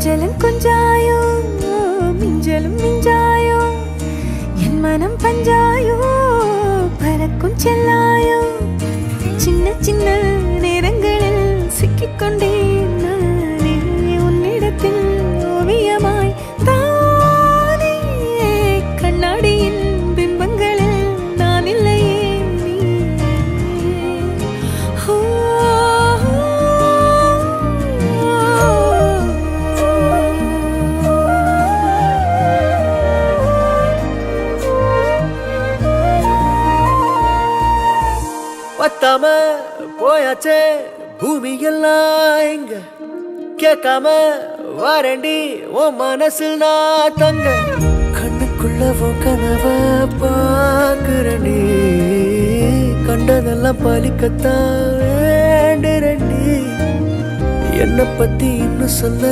கொஞ்சலும் கொஞ்சாயோ மிஞ்சலும் மிஞ்சாயோ என் மனம் பஞ்சாயோ பறக்கும் செல்லாயோ சின்ன சின்ன நேரங்களில் சிக்கிக்கொண்டேன் நானே உன்னிடத்தில் ஓவியமாய் தானே கண்ணாடியின் பிம்பங்களில் நான் இல்லையே பத்தாம போயாச்சே பூமி எல்லாம் இங்க கேட்காம வாரண்டி உன் மனசில் நான் தங்க கண்ணுக்குள்ள உன் கனவ பாக்குறண்டி கண்டதெல்லாம் பலிக்கத்தான் வேண்டுறண்டி என்னை பத்தி இன்னும் சொல்ல